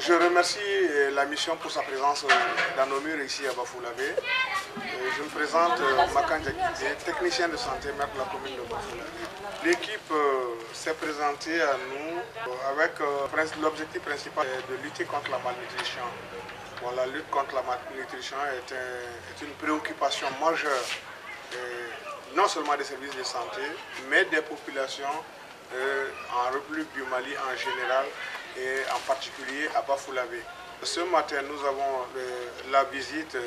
Je remercie la mission pour sa présence dans nos murs ici à Bafoulavé. Je me présente Makan Diakité, technicien de santé, maire de la commune de Bafoulavé. L'équipe s'est présentée à nous avec l'objectif principal de lutter contre la malnutrition. Bon, la lutte contre la malnutrition est une préoccupation majeure, non seulement des services de santé, mais des populations en République du Mali en général et en particulier à Bafoulavé. Ce matin, nous avons la visite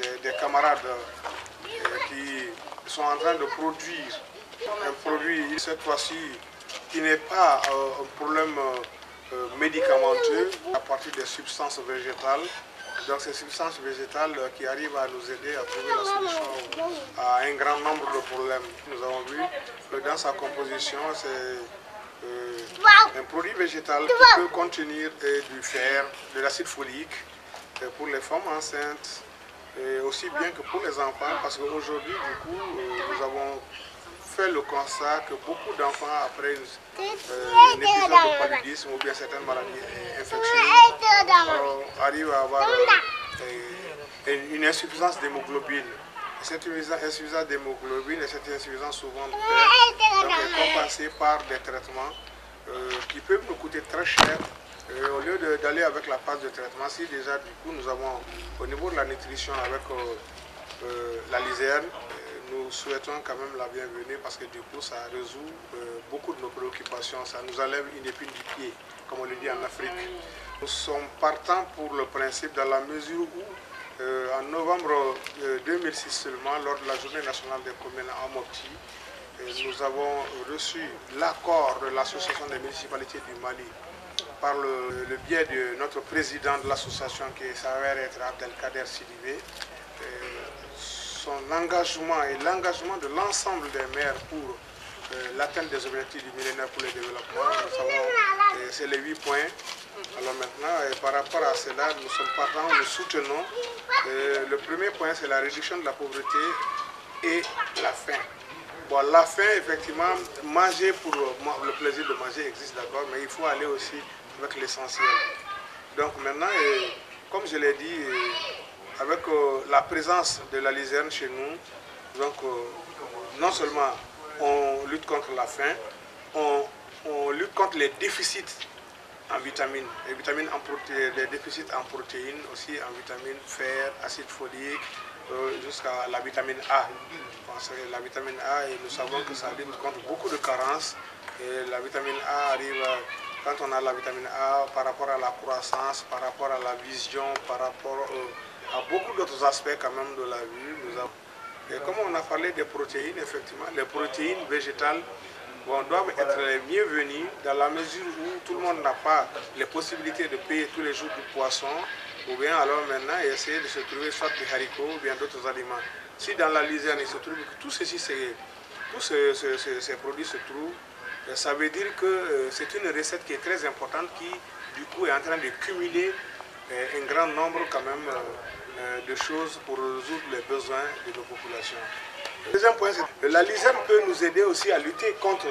des camarades qui sont en train de produire un produit, cette fois-ci, qui n'est pas un problème médicamenteux à partir des substances végétales. Donc ces substances végétales qui arrivent à nous aider à trouver la solution à un grand nombre de problèmes. Nous avons vu que dans sa composition, c'est un produit végétal qui peut contenir du fer, de l'acide folique pour les femmes enceintes, et aussi bien que pour les enfants, parce qu'aujourd'hui, du coup, nous avons fait le constat que beaucoup d'enfants, après un épisode de paludisme ou bien certaines maladies infectieuses, arrivent à avoir une insuffisance d'hémoglobine. Cette insuffisance d'hémoglobine et cette insuffisance souvent de fer donc, est compensée par des traitements qui peuvent nous coûter très cher. Au lieu d'aller avec la phase de traitement, si déjà du coup nous avons au niveau de la nutrition avec la lizerne, nous souhaitons quand même la bienvenue parce que du coup ça résout beaucoup de nos préoccupations, ça nous enlève une épine du pied, comme on le dit en Afrique. Nous sommes partants pour le principe dans la mesure où en novembre 2006 seulement, lors de la journée nationale des communes à Mopti, nous avons reçu l'accord de l'association des municipalités du Mali par le biais de notre président de l'association qui s'avère être Abdelkader Sidibé. Son engagement et l'engagement de l'ensemble des maires pour l'atteinte des objectifs du millénaire pour le développement, nous savons, c'est les 8 points. Alors maintenant, par rapport à cela, nous sommes partants, nous soutenons. Le premier point, c'est la réduction de la pauvreté et la faim. Bon, la faim, effectivement, manger pour le plaisir de manger existe d'accord, mais il faut aller aussi avec l'essentiel. Donc maintenant, comme je l'ai dit, avec la présence de la lizerne chez nous, donc non seulement on lutte contre la faim, on lutte contre les déficits en vitamines, les déficits en protéines, aussi en vitamines, fer, acide folique, jusqu'à la vitamine A. La vitamine A, et nous savons que ça lutte contre beaucoup de carences. Et la vitamine A arrive, quand on a la vitamine A, par rapport à la croissance, par rapport à la vision, par rapport à beaucoup d'autres aspects quand même de la vie. Et comme on a parlé des protéines, effectivement, les protéines végétales doivent être les bienvenues dans la mesure où tout le monde n'a pas les possibilités de payer tous les jours du poisson, ou bien alors maintenant essayer de se trouver soit des haricots ou bien d'autres aliments. Si dans la lizerne il se trouve que tous ces produits se trouvent, ça veut dire que c'est une recette qui est très importante qui du coup est en train de cumuler un grand nombre quand même de choses pour résoudre les besoins de nos populations. Le deuxième point, c'est que la lizerne peut nous aider aussi à lutter contre,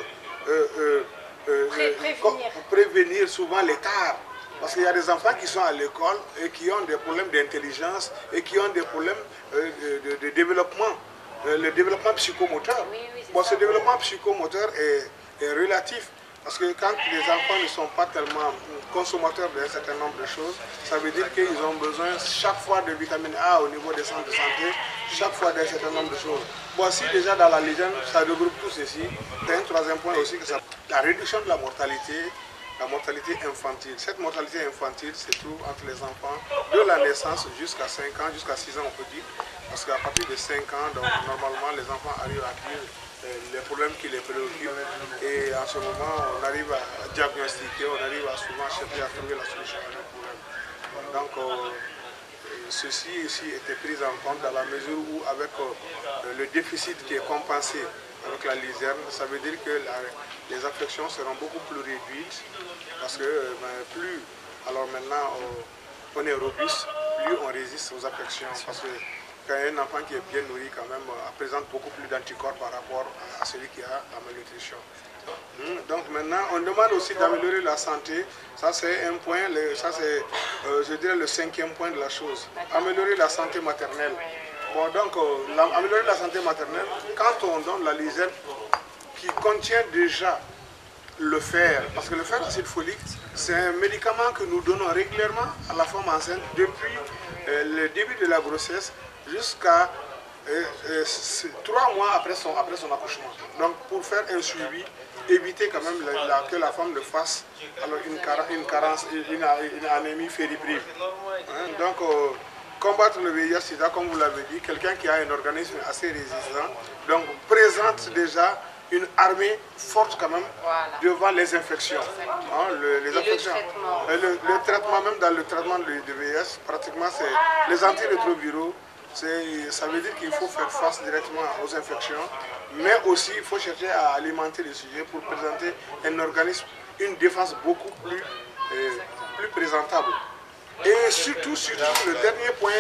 prévenir souvent l'écart. Parce qu'il y a des enfants qui sont à l'école et qui ont des problèmes d'intelligence et qui ont des problèmes de développement, le développement psychomoteur. Bon, ce développement psychomoteur est relatif. Parce que quand les enfants ne sont pas tellement consommateurs d'un certain nombre de choses, ça veut dire qu'ils ont besoin chaque fois de vitamine A au niveau des centres de santé, chaque fois d'un certain nombre de choses. Voici déjà dans la légende, ça regroupe tout ceci. Et un troisième point aussi, que la réduction de la mortalité infantile. Cette mortalité infantile se trouve entre les enfants de la naissance jusqu'à 5 ans, jusqu'à 6 ans on peut dire. Parce qu'à partir de 5 ans, donc, normalement les enfants arrivent à dire les problèmes qui les préoccupent et en ce moment on arrive à diagnostiquer, on arrive à souvent chercher à trouver la solution à leurs problèmes. Donc ceci ici était pris en compte dans la mesure où avec le déficit qui est compensé avec la lizerne, ça veut dire que les affections seront beaucoup plus réduites parce que plus alors maintenant on est robuste, plus on résiste aux affections. Parce que quand un enfant qui est bien nourri quand même présente beaucoup plus d'anticorps par rapport à celui qui a la malnutrition. Donc maintenant, on demande aussi d'améliorer la santé. Ça c'est un point, ça c'est, je dirais, le 5e point de la chose. Améliorer la santé maternelle. Bon, donc, améliorer la santé maternelle, quand on donne la lysine qui contient déjà le fer, parce que le fer acide folique, c'est un médicament que nous donnons régulièrement à la femme enceinte depuis le début de la grossesse jusqu'à 3 mois après son accouchement. Donc pour faire un suivi, éviter quand même que la femme ne fasse alors une anémie féribrive. Hein, donc combattre le VIH-Sida, comme vous l'avez dit, quelqu'un qui a un organisme assez résistant, donc présente déjà une armée forte quand même devant les infections. Hein, les infections. Le traitement, même dans le traitement du VIH, pratiquement c'est les antirétroviraux. Ça veut dire qu'il faut faire face directement aux infections, mais aussi il faut chercher à alimenter le sujet pour présenter un organisme, une défense beaucoup plus présentable. Et surtout, le dernier point,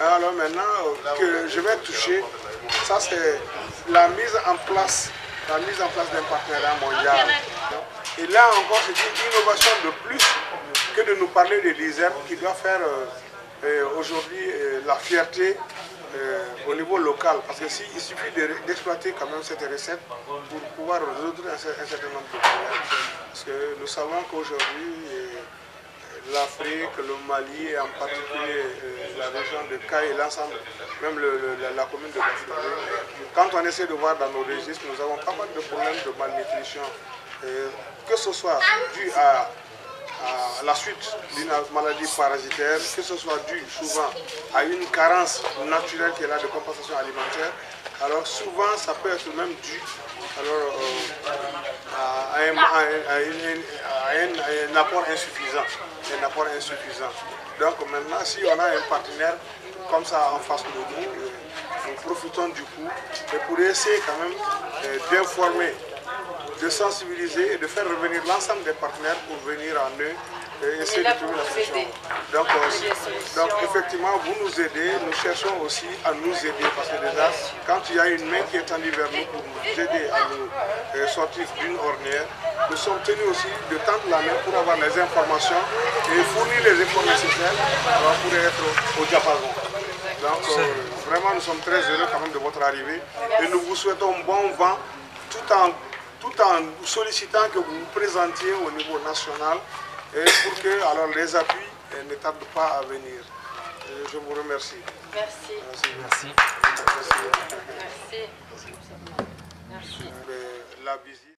alors maintenant que je vais toucher, ça c'est la mise en place d'un partenariat mondial. Et là encore, c'est une innovation de plus que de nous parler de l'ISERM qui doit faire aujourd'hui la fierté au niveau local. Parce que il suffit d'exploiter quand même cette recette pour pouvoir résoudre un certain nombre de problèmes. Parce que nous savons qu'aujourd'hui, l'Afrique, le Mali, et en particulier la région de Caille et l'ensemble, même la commune de Bafoué, quand on essaie de voir dans nos registres, nous avons pas mal de problèmes de malnutrition, que ce soit dû à la suite d'une maladie parasitaire, que ce soit dû souvent à une carence naturelle qui est là de compensation alimentaire. Alors souvent ça peut être même dû à un apport insuffisant. Donc maintenant, si on a un partenaire comme ça en face de nous, nous profitons du coup pour essayer quand même d'informer, de sensibiliser et de faire revenir l'ensemble des partenaires pour venir en eux et essayer de trouver la solution. Donc effectivement, vous nous aidez, nous cherchons aussi à nous aider parce que déjà, quand il y a une main qui est tendue vers nous pour nous aider à nous sortir d'une ornière, nous sommes tenus aussi de tendre la main pour avoir les informations et fournir les efforts nécessaires pour être au diapason. Donc vraiment, nous sommes très heureux quand même de votre arrivée et nous vous souhaitons bon vent tout en sollicitant que vous vous présentiez au niveau national et pour que alors, les appuis ne tardent pas à venir. Je vous remercie. Merci. Merci. Merci. La visite.